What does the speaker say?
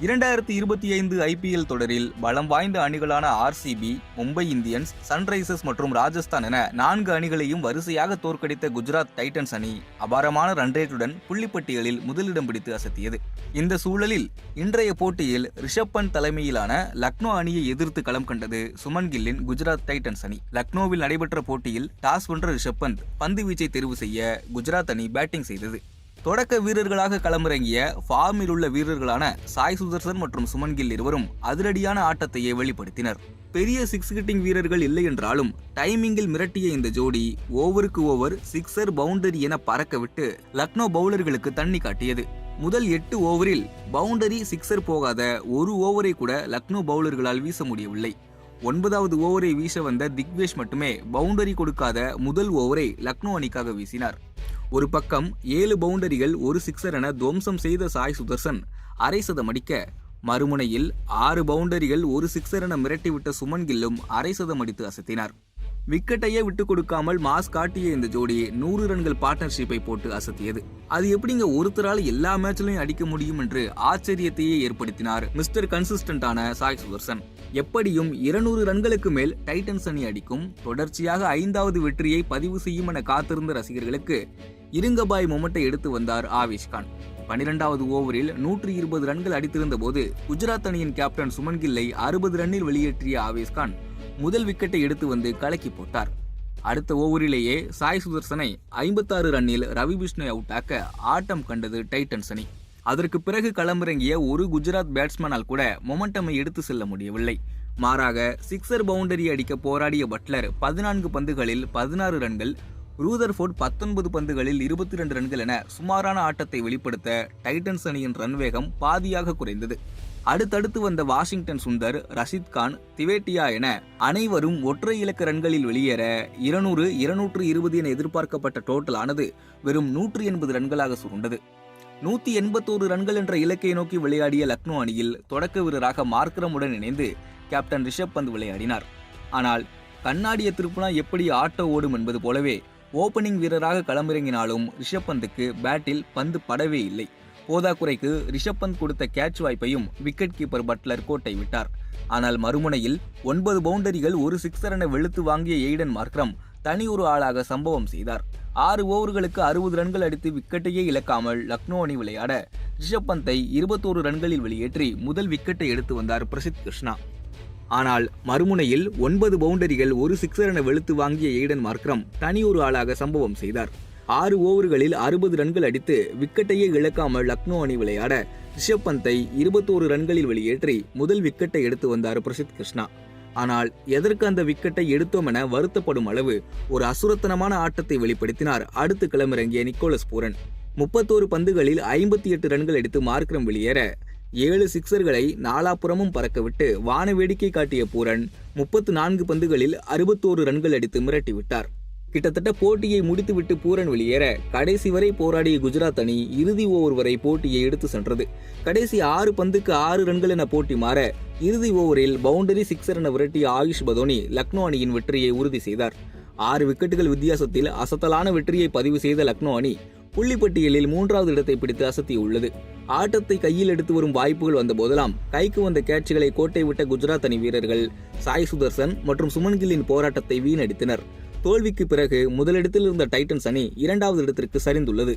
2025 IPL தொடரில் பலம் வாய்ந்த அணிகளான RCB, மும்பை இந்தியன்ஸ், சன்ரைசர்ஸ் மற்றும் ராஜஸ்தான் என 4 அணிகளையும் வரிசையாக தோற்கடித்த குஜராத் டைட்டன்ஸ் அணி அபாரமான ரன்ரேட்டுடன் புள்ளிப்பட்டியலில் முதலிடம் பிடித்து அசத்தியது. இந்த சூழலில் இன்றைய போட்டியில் ரிஷப் பந்த் தலைமையிலான லக்னோ அணியை எதிர்த்து களம் கண்டது சுமன் கில்லின் குஜராத் டைட்டன்ஸ் அணி. லக்னோவில் நடைபெற்ற போட்டியில் டாஸ் வென்ற ரிஷப் பந்த் பந்து வீச்சை தேர்வு செய்ய குஜராத் அணி பேட்டிங் செய்தது. தொடக்க வீரர்களாக களமிறங்கிய ஃபார்மில் உள்ள வீரர்களான சாய் சுதர்சன் மற்றும் சுமன் கில் இருவரும் அதிரடியான ஆட்டத்தையே வெளிப்படுத்தினர். பெரிய சிக்ஸ் ஹிட்டிங் வீரர்கள் இல்லை என்றாலும் டைமிங்கில் மிரட்டிய இந்த ஜோடி ஓவருக்கு ஓவர் சிக்ஸர், பவுண்டரி என பறக்க விட்டு லக்னோ பவுலர்களுக்கு தண்ணி காட்டியது. முதல் 8 ஓவரில் பவுண்டரி, சிக்ஸர் போகாத ஒரு ஓவரை கூட லக்னோ பவுலர்களால் வீச முடியவில்லை. 9வது ஓவரை வீச வந்த திக்வேஷ் மட்டுமே பவுண்டரி கொடுக்காத முதல் ஓவரை லக்னோ அணிக்காக வீசினார். ஒரு பக்கம் 7 பவுண்டரிகள் ஒரு சிக்ஸர் என துவம்சம் செய்த சாய் சுதர்சன் அரை சதம் அடிக்க, மறுமுனையில் 6 பவுண்டரிகள் ஒரு சிக்ஸர் என மிரட்டிவிட்ட சுமன் கில்லும் அரை சதம் அடித்து அசத்தினார். விக்கெட்டையே விட்டு கொடுக்காமல் மாஸ் காட்டிய இந்த ஜோடி 100 ரன்கள் பார்ட்னர்ஷிப்பை போட்டு அசத்தியது. அது எப்படிங்க ஒருத்தரால் எல்லா மேட்ச்லையும் அடிக்க முடியும் என்று ஆச்சரியத்தையே ஏற்படுத்தினார் மிஸ்டர் கன்சிஸ்டன்டான சாய் சுதர்சன். எப்படியும் 200 ரன்களுக்கு மேல் டைட்டன்ஸ் அணி அடிக்கும், தொடர்ச்சியாக 5வது வெற்றியை பதிவு செய்யும் என காத்திருந்த ரசிகர்களுக்கு இருங்கபாய் மொமெண்டை எடுத்து வந்தார் ஆவேஷ் கான். 12வது ஓவரில் 120 ரன்கள் அடித்திருந்த போது குஜராத் அணியின் கேப்டன் சுமன் கில்லை 60 ரன்னில் வெளியேற்றிய ஆவேஷ் கான் முதல் விக்கெட்டை எடுத்து வந்து கலக்கி போட்டார். அடுத்த ஓவரிலேயே சாய் சுதர்சனை 56 ரன்னில் ரவி பிஷ்ணோய் அவுட் ஆக்க ஆட்டம் கண்டது டைட்டன்ஸ் அணி. அதற்கு பிறகு களமிறங்கிய ஒரு குஜராத் பேட்ஸ்மேனால் கூட மொமெண்டமை எடுத்து செல்ல முடியவில்லை. மாறாக சிக்ஸர், பவுண்டரி அடிக்க போராடிய பட்லர் 14 பந்துகளில் 16 ரன்கள், ரூதர்ஃபோர்ட் 19 பந்துகளில் 22 ரன்கள் என சுமாரான ஆட்டத்தை வெளிப்படுத்த டைட்டன்ஸ் அணியின் ரன் வேகம் பாதியாக குறைந்தது. அடுத்தடுத்து வந்த வாஷிங்டன் சுந்தர், ரஷித் கான், திவேட்டியா என அனைவரும் ஒற்றை இலக்க ரன்களில் வெளியேற 200, 220 என எதிர்பார்க்கப்பட்ட டோட்டலானது வெறும் 180 ரன்களாக சுருண்டது. 181 ரன்கள் என்ற இலக்கை நோக்கி விளையாடிய லக்னோ அணியில் தொடக்க வீரராக மார்க்ரமுடன் இணைந்து கேப்டன் ரிஷப் பந்த் விளையாடினார். ஆனால் கண்ணாடிய திருப்புனா எப்படி ஆட்டோ ஓடும் என்பது போலவே ஓபனிங் வீரராக களமிறங்கினாலும் ரிஷப் பந்துக்கு பேட்டில் பந்து படவே இல்லை. போதாக்குறைக்கு ரிஷப் பந்த் கொடுத்த கேட்ச் வாய்ப்பையும் விக்கெட் கீப்பர் பட்லர் கோட்டை விட்டார். ஆனால் மறுமுனையில் 9 பவுண்டரிகள் ஒரு சிக்ஸர் என வெளுத்து வாங்கிய எய்டன் மார்க்ரம் தனி ஒரு ஆளாக சம்பவம் செய்தார். 6 ஓவர்களுக்கு 60 ரன்கள் அடித்து விக்கெட்டையே இழக்காமல் லக்னோ அணி விளையாட ரிஷப் பந்தை 21 ரன்களில் வெளியேற்றி முதல் விக்கெட்டை எடுத்து வந்தார் பிரசித் கிருஷ்ணா. ஆனால் மறுமுனையில் 9 பவுண்டரிகள் ஒரு சிக்ஸர் என வெளுத்து வாங்கிய எய்டன் மார்க்ரம் தனி ஒரு ஆளாக சம்பவம் செய்தார். 6 ஓவர்களில் 60 ரன்கள் அடித்து விக்கெட்டையே இழக்காமல் லக்னோ அணி விளையாட ரிஷப் பந்தை 21 ரன்களில் வெளியேற்றி முதல் விக்கெட்டை எடுத்து வந்தார் பிரசித் கிருஷ்ணா. ஆனால் எதற்கு அந்த விக்கெட்டை எடுத்தோம் என வருத்தப்படும் அளவு ஒரு அசுரத்தனமான ஆட்டத்தை வெளிப்படுத்தினார் அடுத்து களமிறங்கிய நிக்கோலஸ் பூரன். 31 பந்துகளில் 58 ரன்கள் அடித்து மார்க்ரம் வெளியேற 7 சிக்ஸர்களை நாலாபுறமும் பறக்கவிட்டு வான வேடிக்கை காட்டிய பூரன் 34 பந்துகளில் 61 ரன்கள் அடித்து மிரட்டிவிட்டார். கிட்டத்தட்ட போட்டியை முடித்துவிட்டு பூரன் வெளியேற கடைசி வரை போராடிய குஜராத் அணி இறுதி ஓவர் வரை போட்டியை எடுத்து சென்றது. கடைசி 6 பந்துக்கு 6 ரன்கள் என போட்டி மாற இறுதி ஓவரில் பவுண்டரி, சிக்ஸர் என விரட்டிய ஆயுஷ் பதோனி லக்னோ அணியின் வெற்றியை உறுதி செய்தார். 6 விக்கெட்டுகள் வித்தியாசத்தில் அசத்தலான வெற்றியை பதிவு செய்த லக்னோ அணி புள்ளிப்பட்டியலில் 3வது இடத்தை பிடித்து அசத்தியுள்ளது. ஆட்டத்தை கையில் எடுத்து வரும் வாய்ப்புகள் வந்த போதெல்லாம் கைக்கு வந்த கேட்சுகளை கோட்டை விட்ட குஜராத் அணி வீரர்கள் சாய் சுதர்சன் மற்றும் சுமன் கில்லின் போராட்டத்தை வீணடித்தனர். தோல்விக்கு பிறகு முதலிடத்தில் இருந்த டைட்டன்ஸ் அணி 2வது இடத்திற்கு சரிந்துள்ளது.